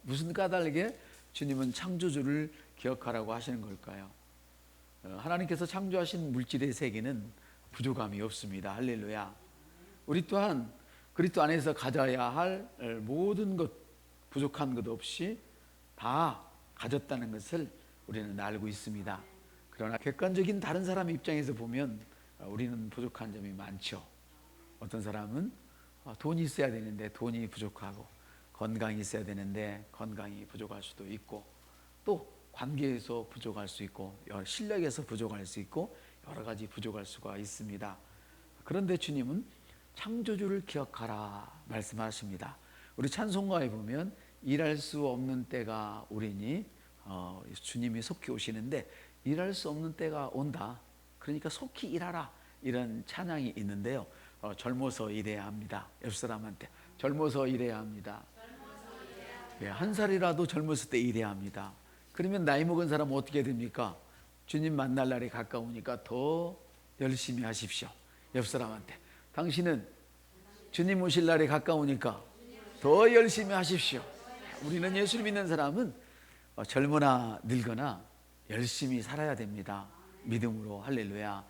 무슨 까닭에 주님은 창조주를 기억하라고 하시는 걸까요? 하나님께서 창조하신 물질의 세계는 부족함이 없습니다. 할렐루야. 우리 또한 그리스도 안에서 가져야 할 모든 것, 부족한 것 없이 다 가졌다는 것을 우리는 알고 있습니다. 그러나 객관적인 다른 사람의 입장에서 보면 우리는 부족한 점이 많죠. 어떤 사람은 돈이 있어야 되는데 돈이 부족하고, 건강이 있어야 되는데 건강이 부족할 수도 있고, 또 관계에서 부족할 수 있고, 실력에서 부족할 수 있고, 여러 가지 부족할 수가 있습니다. 그런데 주님은 창조주를 기억하라 말씀하십니다. 우리 찬송가에 보면 일할 수 없는 때가 오리니, 주님이 속히 오시는데 일할 수 없는 때가 온다, 그러니까 속히 일하라, 이런 찬양이 있는데요. 젊어서 일해야 합니다. 옆 사람한테 젊어서 일해야 합니다. 한 살이라도 젊었을 때 일해야 합니다. 그러면 나이 먹은 사람은 어떻게 됩니까? 주님 만날 날이 가까우니까 더 열심히 하십시오. 옆 사람한테 당신은 주님 오실 날이 가까우니까 더 열심히 하십시오. 우리는 예수를 믿는 사람은 젊거나 늙거나 열심히 살아야 됩니다. 믿음으로. 할렐루야.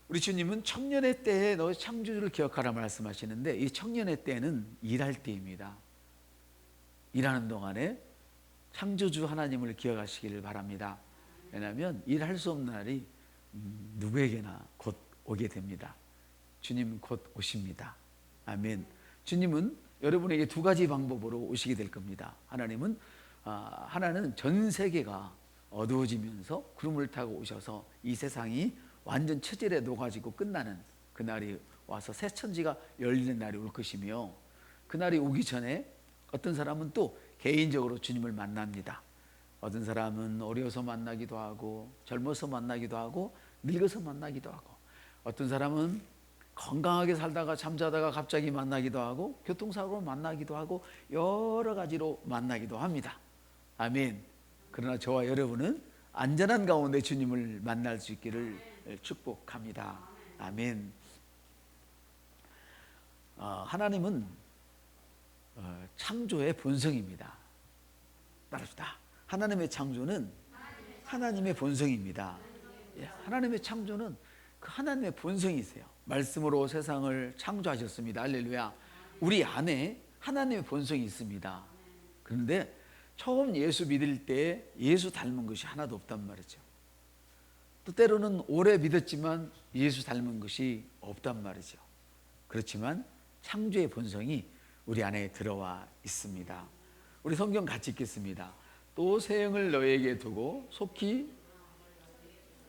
우리 주님은 청년의 때에 너 창조주를 기억하라 말씀하시는데, 이 청년의 때는 일할 때입니다. 일하는 동안에 창조주 하나님을 기억하시기를 바랍니다. 왜냐하면 일할 수 없는 날이 누구에게나 곧 오게 됩니다. 주님 곧 오십니다. 아멘. 주님은 여러분에게 두 가지 방법으로 오시게 될 겁니다. 하나는 전 세계가 어두워지면서 구름을 타고 오셔서 이 세상이 완전 체질에 녹아지고 끝나는 그날이 와서 새 천지가 열리는 날이 올 것이며, 그날이 오기 전에 어떤 사람은 또 개인적으로 주님을 만납니다. 어떤 사람은 어려서 만나기도 하고, 젊어서 만나기도 하고, 늙어서 만나기도 하고, 어떤 사람은 건강하게 살다가 잠자다가 갑자기 만나기도 하고, 교통사고로 만나기도 하고, 여러 가지로 만나기도 합니다. 아멘. 그러나 저와 여러분은 안전한 가운데 주님을 만날 수 있기를 축복합니다. 아멘. 하나님은 창조의 본성입니다. 따라합시다. 하나님의 창조는 하나님의 본성입니다. 하나님의 창조는 그 하나님의 본성이세요. 말씀으로 세상을 창조하셨습니다. 할렐루야. 우리 안에 하나님의 본성이 있습니다. 그런데 처음 예수 믿을 때 예수 닮은 것이 하나도 없단 말이죠. 또 때로는 오래 믿었지만 예수 닮은 것이 없단 말이죠. 그렇지만 창조의 본성이 우리 안에 들어와 있습니다. 우리 성경 같이 읽겠습니다. 또 새 영을 너에게 두고 속히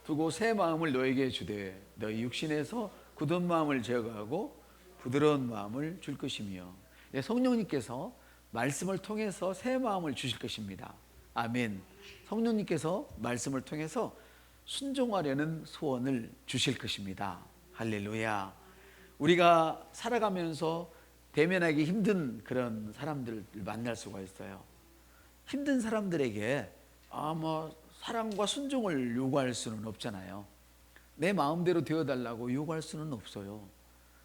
두고 새 마음을 너에게 주되 너희 육신에서 굳은 마음을 제거하고 부드러운 마음을 줄 것이며, 성령님께서 말씀을 통해서 새 마음을 주실 것입니다. 아멘. 성령님께서 말씀을 통해서 순종하려는 소원을 주실 것입니다. 할렐루야. 우리가 살아가면서 대면하기 힘든 그런 사람들을 만날 수가 있어요. 힘든 사람들에게 사랑과 순종을 요구할 수는 없잖아요. 내 마음대로 되어달라고 요구할 수는 없어요.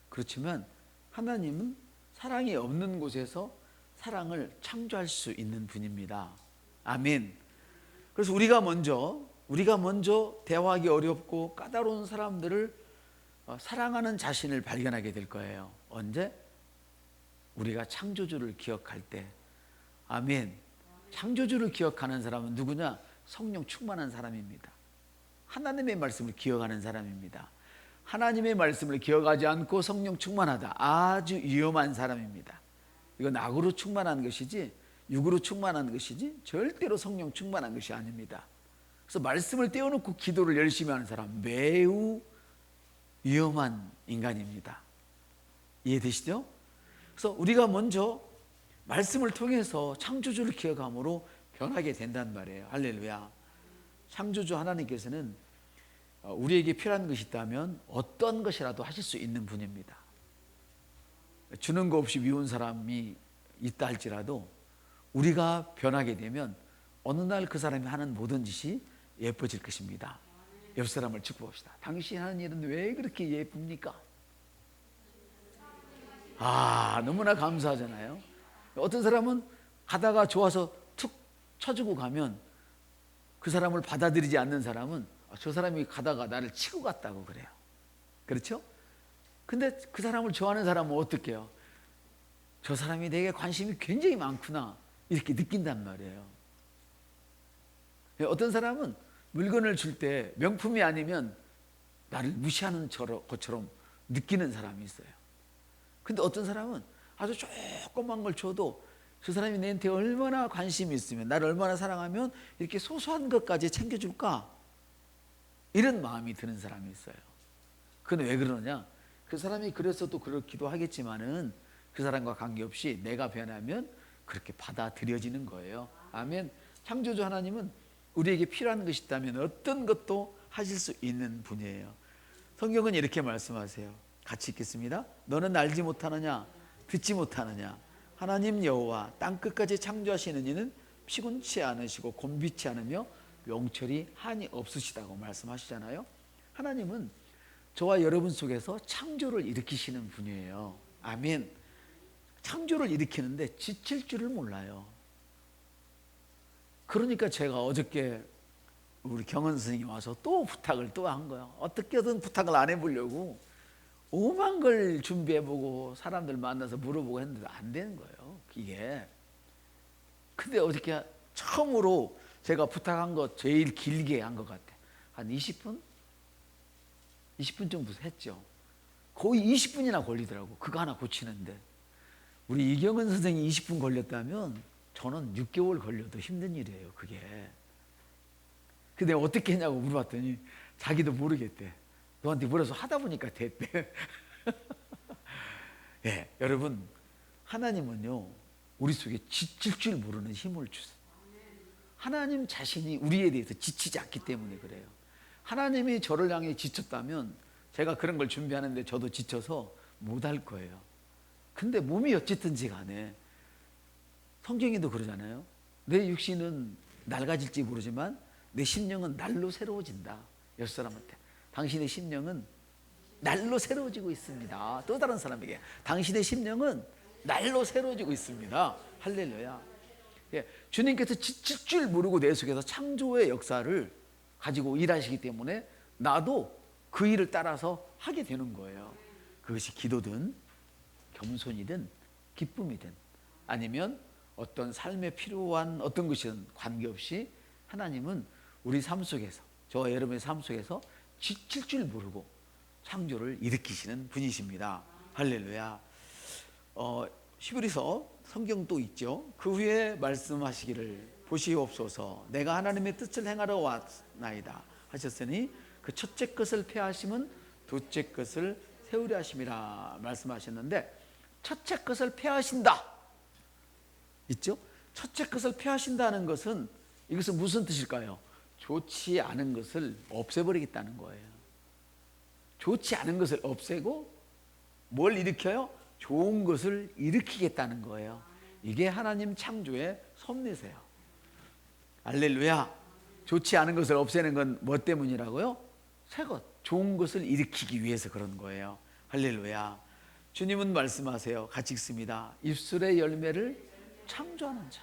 그렇지만 하나님은 사랑이 없는 곳에서 사랑을 창조할 수 있는 분입니다. 아멘. 그래서 우리가 먼저 대화하기 어렵고 까다로운 사람들을 사랑하는 자신을 발견하게 될 거예요. 언제? 우리가 창조주를 기억할 때. 아멘. 창조주를 기억하는 사람은 누구냐? 성령 충만한 사람입니다. 하나님의 말씀을 기억하는 사람입니다. 하나님의 말씀을 기억하지 않고 성령 충만하다, 아주 위험한 사람입니다. 이건 악으로 충만한 것이지 육으로 충만한 것이지 절대로 성령 충만한 것이 아닙니다. 그래서 말씀을 떼어놓고 기도를 열심히 하는 사람, 매우 위험한 인간입니다. 이해되시죠? 그래서 우리가 먼저 말씀을 통해서 창조주를 기억함으로 변하게 된단 말이에요. 할렐루야. 창조주 하나님께서는 우리에게 필요한 것이 있다면 어떤 것이라도 하실 수 있는 분입니다. 주는 거 없이 미운 사람이 있다 할지라도 우리가 변하게 되면 어느 날 그 사람이 하는 모든 짓이 예뻐질 것입니다. 옆 사람을 축복합시다. 당신 하는 일은 왜 그렇게 예쁩니까? 너무나 감사하잖아요. 어떤 사람은 가다가 좋아서 툭 쳐주고 가면 그 사람을 받아들이지 않는 사람은 저 사람이 가다가 나를 치고 갔다고 그래요. 그렇죠? 근데 그 사람을 좋아하는 사람은 어떻게 해요? 저 사람이 내게 관심이 굉장히 많구나 이렇게 느낀단 말이에요. 어떤 사람은 물건을 줄 때 명품이 아니면 나를 무시하는 것처럼 느끼는 사람이 있어요. 근데 어떤 사람은 아주 조그만 걸 줘도 저 사람이 내한테 얼마나 관심이 있으면, 나를 얼마나 사랑하면 이렇게 소소한 것까지 챙겨줄까, 이런 마음이 드는 사람이 있어요. 그건 왜 그러냐? 그 사람이 그랬어도 그렇기도 하겠지만은 그 사람과 관계없이 내가 변하면 그렇게 받아들여지는 거예요. 아멘. 창조주 하나님은 우리에게 필요한 것이 있다면 어떤 것도 하실 수 있는 분이에요. 성경은 이렇게 말씀하세요. 같이 읽겠습니다. 너는 알지 못하느냐, 듣지 못하느냐, 하나님 여호와 땅끝까지 창조하시는 이는 피곤치 않으시고 곤비치 않으며 명철이 한이 없으시다고 말씀하시잖아요. 하나님은 저와 여러분 속에서 창조를 일으키시는 분이에요. 아멘. 창조를 일으키는데 지칠 줄을 몰라요. 그러니까 제가 어저께 우리 경은 선생님이 와서 또 부탁을 또 한 거예요. 어떻게든 부탁을 안 해보려고 오만 걸 준비해보고 사람들 만나서 물어보고 했는데 안 되는 거예요, 이게. 근데 어저께 처음으로 제가 부탁한 거 제일 길게 한 것 같아. 한 20분? 20분 정도 했죠. 거의 20분이나 걸리더라고, 그거 하나 고치는데. 우리 이경은 선생님이 20분 걸렸다면 저는 6개월 걸려도 힘든 일이에요, 그게. 근데 어떻게 했냐고 물어봤더니 자기도 모르겠대. 너한테 물어서 하다 보니까 됐대. 예, 여러분, 하나님은요 우리 속에 지칠 줄 모르는 힘을 주세요. 하나님 자신이 우리에 대해서 지치지 않기 때문에 그래요. 하나님이 저를 향해 지쳤다면 제가 그런 걸 준비하는데 저도 지쳐서 못할 거예요. 근데 몸이 어쨌든지 간에 성경에도 그러잖아요. 내 육신은 낡아질지 모르지만 내 심령은 날로 새로워진다. 옆 사람한테 당신의 심령은 날로 새로워지고 있습니다. 또 다른 사람에게 당신의 심령은 날로 새로워지고 있습니다. 할렐루야. 예, 주님께서 지칠 줄 모르고 내 속에서 창조의 역사를 가지고 일하시기 때문에 나도 그 일을 따라서 하게 되는 거예요. 그것이 기도든 겸손이든 기쁨이든 아니면 어떤 삶에 필요한 어떤 것이든 관계없이 하나님은 우리 삶 속에서, 저와 여러분의 삶 속에서 지칠 줄 모르고 창조를 일으키시는 분이십니다. 할렐루야. 히브리서 성경 또 있죠. 그 후에 말씀하시기를 보시옵소서 내가 하나님의 뜻을 행하러 왔나이다 하셨으니 그 첫째 것을 폐하심은 둘째 것을 세우려 하심이라 말씀하셨는데, 첫째 것을 폐하신다 있죠. 첫째 것을 폐하신다는 것은 이것은 무슨 뜻일까요? 좋지 않은 것을 없애버리겠다는 거예요. 좋지 않은 것을 없애고 뭘 일으켜요? 좋은 것을 일으키겠다는 거예요. 이게 하나님 창조의 섭리세요. 할렐루야. 좋지 않은 것을 없애는 건 뭐 때문이라고요? 새것, 좋은 것을 일으키기 위해서 그런 거예요. 할렐루야. 주님은 말씀하세요. 같이 읽습니다. 입술의 열매를 창조하는 자.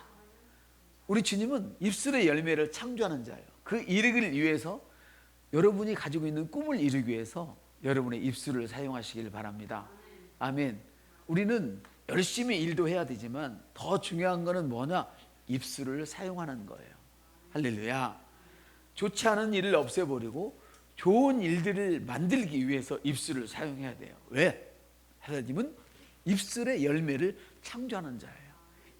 우리 주님은 입술의 열매를 창조하는 자예요. 그 이르기를 위해서, 여러분이 가지고 있는 꿈을 이루기 위해서 여러분의 입술을 사용하시길 바랍니다. 아멘. 우리는 열심히 일도 해야 되지만 더 중요한 거는 뭐냐? 입술을 사용하는 거예요. 할렐루야. 좋지 않은 일을 없애버리고 좋은 일들을 만들기 위해서 입술을 사용해야 돼요. 왜? 하나님은 입술의 열매를 창조하는 자예요.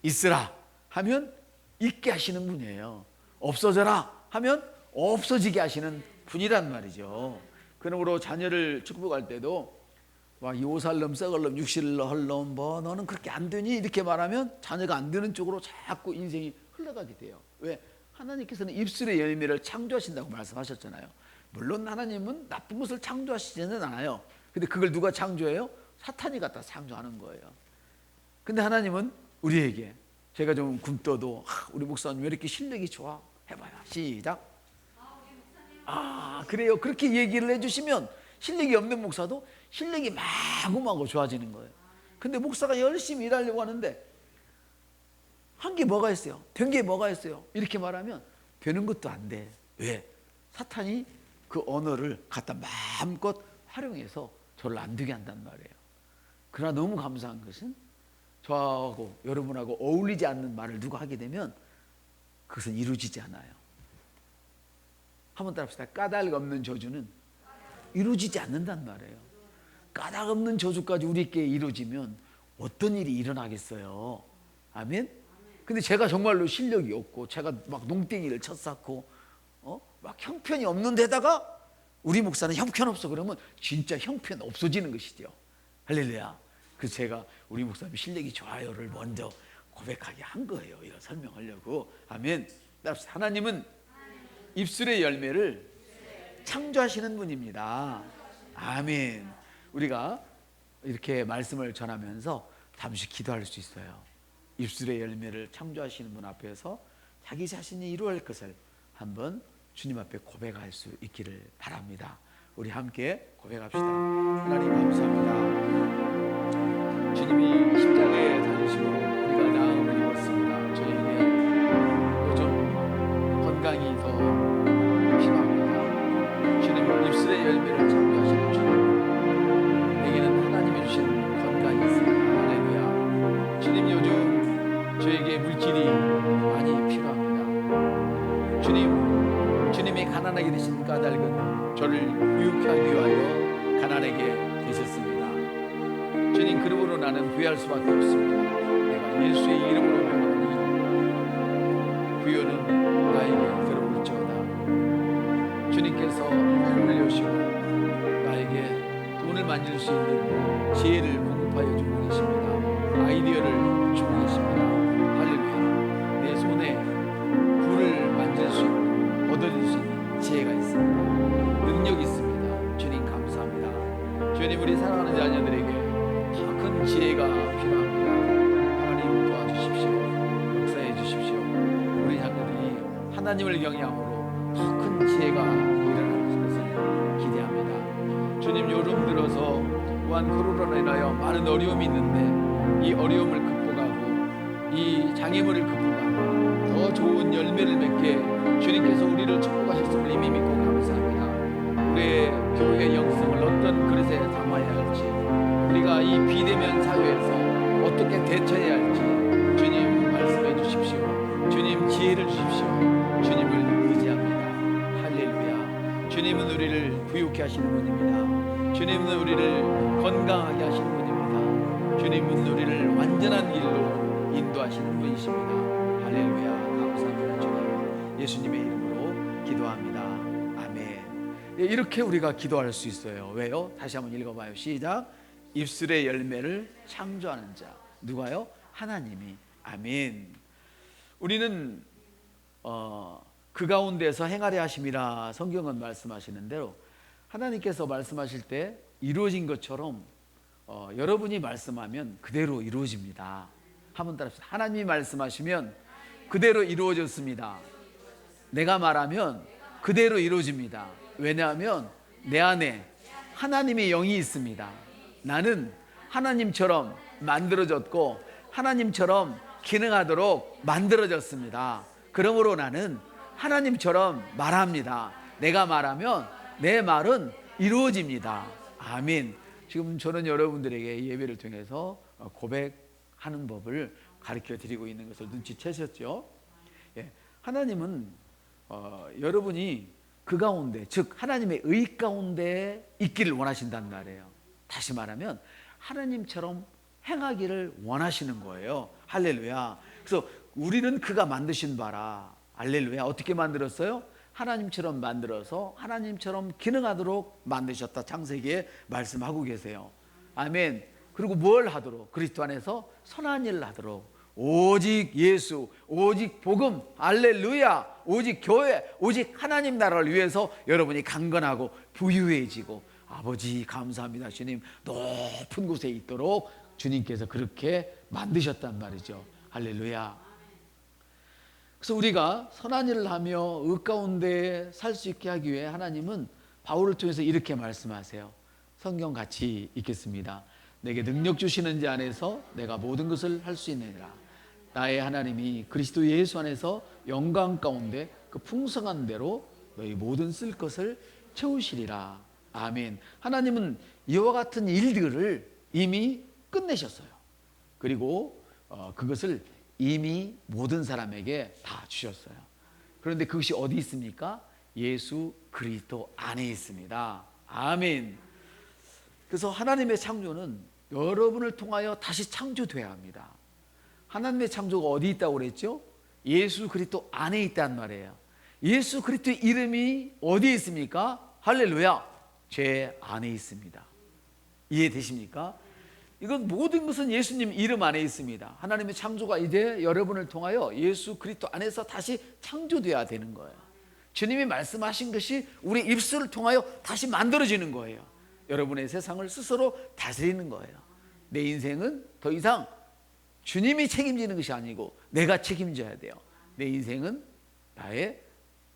있으라 하면 있게 하시는 분이에요. 없어져라 하면 없어지게 하시는 분이란 말이죠. 그러므로 자녀를 축복할 때도 와, 이 5살놈 썩을놈 6살놈 뭐 너는 그렇게 안 되니 이렇게 말하면 자녀가 안 되는 쪽으로 자꾸 인생이 흘러가게 돼요. 왜? 하나님께서는 입술의 열매를 창조하신다고 말씀하셨잖아요. 물론 하나님은 나쁜 것을 창조하시지는 않아요. 근데 그걸 누가 창조해요? 사탄이 갖다 창조하는 거예요. 근데 하나님은 우리에게, 제가 좀 굶떠도 우리 목사님 왜 이렇게 실력이 좋아? 해봐요. 시작. 그래요. 그렇게 얘기를 해주시면 실력이 없는 목사도 실력이 마구마구 좋아지는 거예요. 근데 목사가 열심히 일하려고 하는데 한 게 뭐가 있어요? 된 게 뭐가 있어요? 이렇게 말하면 되는 것도 안 돼. 왜? 사탄이 그 언어를 갖다 마음껏 활용해서 저를 안 되게 한단 말이에요. 그러나 너무 감사한 것은 저하고 여러분하고 어울리지 않는 말을 누가 하게 되면 그것은 이루어지지 않아요. 한번 따라합시다. 까닭 없는 저주는 이루어지지 않는단 말이에요. 까닭 없는 저주까지 우리께 이루어지면 어떤 일이 일어나겠어요? 아멘? 근데 제가 정말로 실력이 없고 제가 막 농땡이를 쳤었고 막 형편이 없는 데다가 우리 목사는 형편없어 그러면 진짜 형편 없어지는 것이죠. 할렐루야. 그래서 제가 우리 목사님 실력이 좋아요를 먼저 고백하게 한 거예요. 이거 설명하려고. 아멘. 하나님은 입술의 열매를 창조하시는 분입니다. 아멘. 우리가 이렇게 말씀을 전하면서 잠시 기도할 수 있어요. 입술의 열매를 창조하시는 분 앞에서 자기 자신이 이루어야 할 것을 한번 주님 앞에 고백할 수 있기를 바랍니다. 우리 함께 고백합시다. 하나님 감사합니다. 주님이 십자가에 달리심으로 우리가 나음을 입었습니다. 저에게 요즘 건강이 더 필요합니다. 주님 입술의 열매를 창조하시는 주님, 내게는 하나님이 주신 건강이 있습니다. 할렐루야. 주님 요즘 저에게 물질이 많이 필요합니다. 주님이 가난하게 되신 까닭은 저를 부유케 하기 위하여 가난하게 되셨습니다. 주님, 그러므로 나는 부유할 수밖에 없습니다. 내가 예수의 이름으로 명하노니 부유는 나에게 들어올지어다. 주님께서 힘을 내시고 나에게 돈을 만질 수 있는 지혜를 공급하여 주고 계십니다. 아이디어를 주고 계십니다. 할렐루야. 내 손에 불을 만질 수 있는, 얻어질 수 있는 지혜가 있습니다. 능력이 있습니다. 주님 감사합니다. 주님, 우리 사랑하는 자녀들에게 더 큰 지혜가 필요합니다. 하나님 도와주십시오. 역사해 주십시오. 우리 자녀들이 하나님을 경외함으로 더 큰 지혜가 일어날 것을 기대합니다. 주님, 요즘 들어서 또한 코로나로 인하여 많은 어려움이 있는데 이 어려움을 극복하고 이 장애물을 극복하고 더 좋은 열매를 맺게 주님께서 우리를 축복하셨음을 이미 믿고 감사합니다. 우리의 교회의 영성을 어떤 그릇에 담아야 할지, 우리가 이 비대면 사회에서 어떻게 대처해야 할지 주님 말씀해 주십시오. 주님 지혜를 주십시오. 주님을 의지합니다. 할렐루야. 주님은 우리를 부유케 하시는 분입니다. 주님은 우리를 건강하게 하시는 분입니다. 주님은 우리를 완전한 길로 인도하시는 분이십니다. 할렐루야. 감사합니다. 주님, 예수님의 이름으로 기도합니다. 아멘. 이렇게 우리가 기도할 수 있어요. 왜요? 다시 한번 읽어봐요. 시작. 입술의 열매를 창조하는 자 누가요? 하나님이. 아멘. 우리는 그 가운데서 행하려 하심이라 성경은 말씀하시는 대로 하나님께서 말씀하실 때 이루어진 것처럼 여러분이 말씀하면 그대로 이루어집니다. 한번 따라합시다. 하나님이 말씀하시면 그대로 이루어졌습니다. 내가 말하면 그대로 이루어집니다. 왜냐하면 내 안에 하나님의 영이 있습니다. 나는 하나님처럼 만들어졌고 하나님처럼 기능하도록 만들어졌습니다. 그러므로 나는 하나님처럼 말합니다. 내가 말하면 내 말은 이루어집니다. 아멘. 지금 저는 여러분들에게 예배를 통해서 고백하는 법을 가르쳐 드리고 있는 것을 눈치채셨죠? 예, 하나님은 여러분이 그 가운데, 즉 하나님의 의 가운데 있기를 원하신단 말이에요. 다시 말하면 하나님처럼 행하기를 원하시는 거예요. 할렐루야. 그래서 우리는 그가 만드신 바라. 할렐루야. 어떻게 만들었어요? 하나님처럼 만들어서 하나님처럼 기능하도록 만드셨다. 창세기에 말씀하고 계세요. 아멘. 그리고 뭘 하도록? 그리스도 안에서 선한 일을 하도록. 오직 예수, 오직 복음, 할렐루야, 오직 교회, 오직 하나님 나라를 위해서 여러분이 강건하고 부유해지고, 아버지 감사합니다. 주님 높은 곳에 있도록 주님께서 그렇게 만드셨단 말이죠. 할렐루야. 그래서 우리가 선한 일을 하며 의 가운데 살 수 있게 하기 위해 하나님은 바울을 통해서 이렇게 말씀하세요. 성경 같이 읽겠습니다. 내게 능력 주시는 자 안에서 내가 모든 것을 할 수 있느니라. 나의 하나님이 그리스도 예수 안에서 영광 가운데 그 풍성한 대로 너희 모든 쓸 것을 채우시리라. 아멘. 하나님은 이와 같은 일들을 이미 끝내셨어요. 그리고 그것을 이미 모든 사람에게 다 주셨어요. 그런데 그것이 어디 있습니까? 예수 그리스도 안에 있습니다. 아멘. 그래서 하나님의 창조는 여러분을 통하여 다시 창조돼야 합니다. 하나님의 창조가 어디 있다고 그랬죠? 예수 그리스도 안에 있단 말이에요. 예수 그리스도의 이름이 어디에 있습니까? 할렐루야, 제 안에 있습니다. 이해되십니까? 이건 모든 것은 예수님 이름 안에 있습니다. 하나님의 창조가 이제 여러분을 통하여 예수 그리스도 안에서 다시 창조돼야 되는 거예요. 주님이 말씀하신 것이 우리 입술을 통하여 다시 만들어지는 거예요. 여러분의 세상을 스스로 다스리는 거예요. 내 인생은 더 이상 주님이 책임지는 것이 아니고 내가 책임져야 돼요. 내 인생은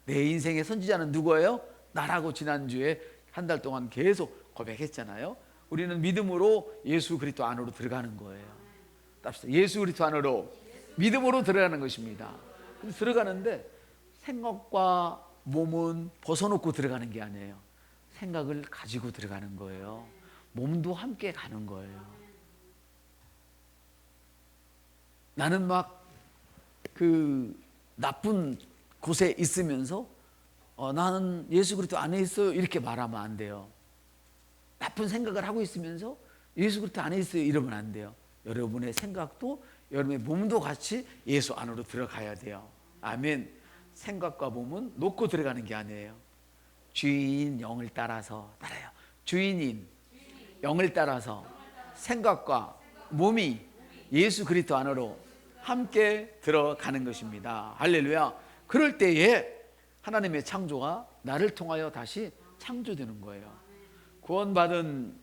내 인생의 선지자는 누구예요? 나라고 지난주에 한 달 동안 계속 고백했잖아요. 우리는 믿음으로 예수 그리스도 안으로 들어가는 거예요. 답시다. 예수 그리스도 안으로 믿음으로 들어가는 것입니다. 근데 들어가는데 생각과 몸은 벗어놓고 들어가는 게 아니에요. 생각을 가지고 들어가는 거예요. 몸도 함께 가는 거예요. 나는 막 그 나쁜 곳에 있으면서 나는 예수 그리스도 안에 있어요 이렇게 말하면 안 돼요. 나쁜 생각을 하고 있으면서 예수 그리스도 안에 있어요 이러면 안 돼요. 여러분의 생각도 여러분의 몸도 같이 예수 안으로 들어가야 돼요. 아멘. 생각과 몸은 놓고 들어가는 게 아니에요. 주인 영을 따라서 따라요. 주인인 영을 따라서 생각과 몸이 예수 그리스도 안으로 함께 들어가는 것입니다. 할렐루야. 그럴 때에 하나님의 창조가 나를 통하여 다시 창조되는 거예요. 구원받은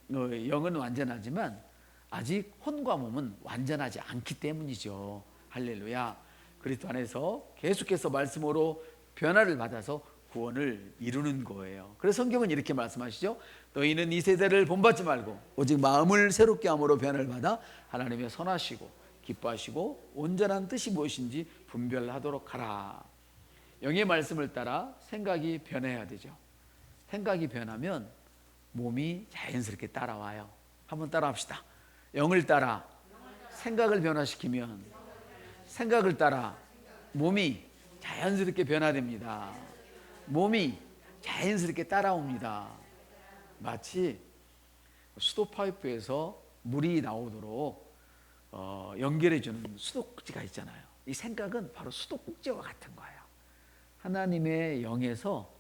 영은 완전하지만 아직 혼과 몸은 완전하지 않기 때문이죠. 할렐루야. 그리스도 안에서 계속해서 말씀으로 변화를 받아서 구원을 이루는 거예요. 그래서 성경은 이렇게 말씀하시죠. 너희는 이 세대를 본받지 말고 오직 마음을 새롭게 함으로 변화를 받아 하나님의 선하시고 기뻐하시고 온전한 뜻이 무엇인지 분별하도록 하라. 영의 말씀을 따라 생각이 변해야 되죠. 생각이 변하면 몸이 자연스럽게 따라와요. 한번 따라합시다. 영을 따라 생각을 변화시키면 생각을 따라 몸이 자연스럽게 변화됩니다. 몸이 자연스럽게 따라옵니다. 마치 수도 파이프에서 물이 나오도록 연결해주는 수도꼭지가 있잖아요. 이 생각은 바로 수도꼭지와 같은 거예요. 하나님의 영에서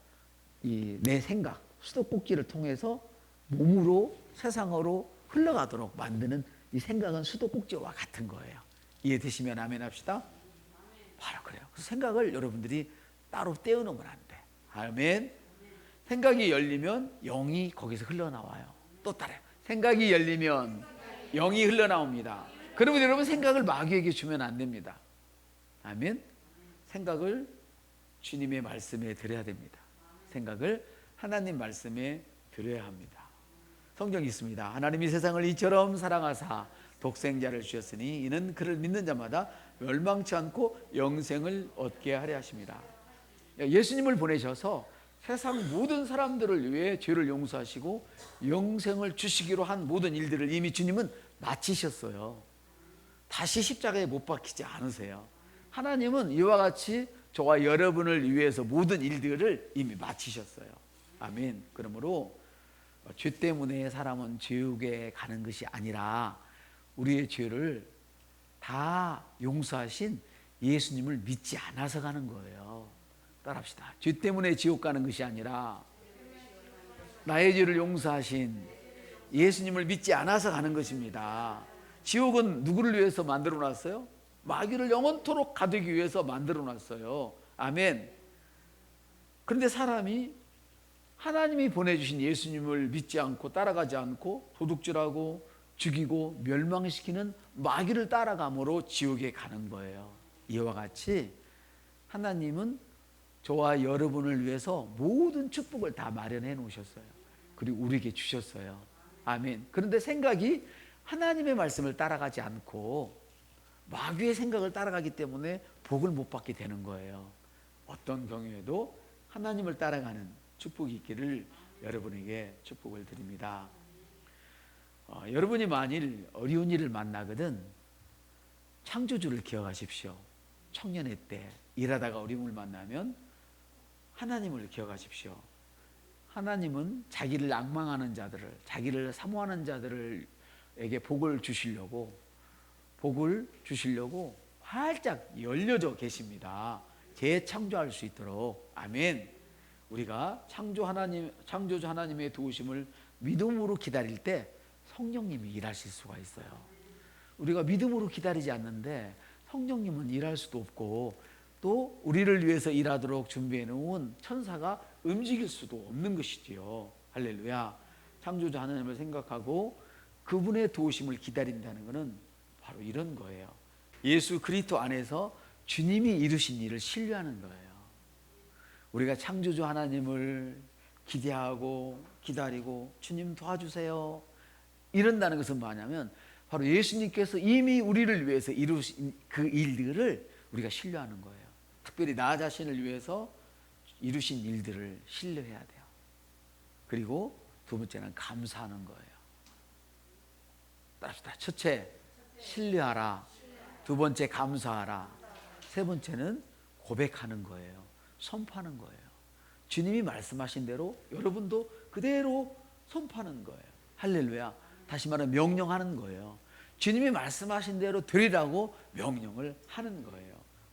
내 생각, 수도꼭지를 통해서 몸으로 세상으로 흘러가도록 만드는 이 생각은 수도꼭지와 같은 거예요. 이해되시면 아멘 합시다. 바로 그래요. 그 생각을 여러분들이 따로 떼어놓으면 안 돼. 아멘. 생각이 열리면 영이 거기서 흘러나와요. 또 따라요. 생각이 열리면 영이 흘러나옵니다. 그러면 여러분 생각을 마귀에게 주면 안 됩니다. 아멘. 생각을 주님의 말씀에 드려야 됩니다. 생각을 하나님 말씀에 드려야 합니다. 성경이 있습니다. 하나님이 세상을 이처럼 사랑하사 독생자를 주셨으니 이는 그를 믿는 자마다 멸망치 않고 영생을 얻게 하려 하십니다. 예수님을 보내셔서 세상 모든 사람들을 위해 죄를 용서하시고 영생을 주시기로 한 모든 일들을 이미 주님은 마치셨어요. 다시 십자가에 못 박히지 않으세요. 하나님은 이와 같이 저와 여러분을 위해서 모든 일들을 이미 마치셨어요. 아멘. 그러므로 죄 때문에 사람은 지옥에 가는 것이 아니라 우리의 죄를 다 용서하신 예수님을 믿지 않아서 가는 거예요. 따라합시다. 죄 때문에 지옥 가는 것이 아니라 나의 죄를 용서하신 예수님을 믿지 않아서 가는 것입니다. 지옥은 누구를 위해서 만들어 놨어요? 마귀를 영원토록 가두기 위해서 만들어 놨어요. 아멘. 그런데 사람이 하나님이 보내주신 예수님을 믿지 않고 따라가지 않고 도둑질하고 죽이고 멸망시키는 마귀를 따라감으로 지옥에 가는 거예요. 이와 같이 하나님은 저와 여러분을 위해서 모든 축복을 다 마련해 놓으셨어요. 그리고 우리에게 주셨어요. 아멘. 그런데 생각이 하나님의 말씀을 따라가지 않고 마귀의 생각을 따라가기 때문에 복을 못 받게 되는 거예요. 어떤 경우에도 하나님을 따라가는 축복이 있기를 여러분에게 축복을 드립니다. 여러분이 만일 어려운 일을 만나거든 창조주를 기억하십시오. 청년의 때 일하다가 어려움을 만나면 하나님을 기억하십시오. 하나님은 자기를 앙망하는 자들을, 자기를 사모하는 자들에게 복을 주시려고 활짝 열려져 계십니다. 재창조할 수 있도록. 아멘. 우리가 창조주 하나님의 도우심을 믿음으로 기다릴 때 성령님이 일하실 수가 있어요. 우리가 믿음으로 기다리지 않는데 성령님은 일할 수도 없고, 또 우리를 위해서 일하도록 준비해 놓은 천사가 움직일 수도 없는 것이지요. 할렐루야. 창조주 하나님을 생각하고 그분의 도우심을 기다린다는 것은 바로 이런 거예요. 예수 그리스도 안에서 주님이 이루신 일을 신뢰하는 거예요. 우리가 창조주 하나님을 기대하고 기다리고 주님 도와주세요 이런다는 것은 뭐냐면 바로 예수님께서 이미 우리를 위해서 이루신 그 일들을 우리가 신뢰하는 거예요. 특별히 나 자신을 위해서 이루신 일들을 신뢰해야 돼요. 그리고 두 번째는 감사하는 거예요. 따라합시다. 첫째, 신뢰하라. 두 번째, 감사하라. 세 번째는 고백하는 거예요. 선포하는 거예요. 주님이 말씀하신 대로 여러분도 그대로 선포하는 거예요. 할렐루야. 다시 말하면 명령하는 거예요. 주님이 말씀하신 대로 되리라고 명령을 하는 거예요.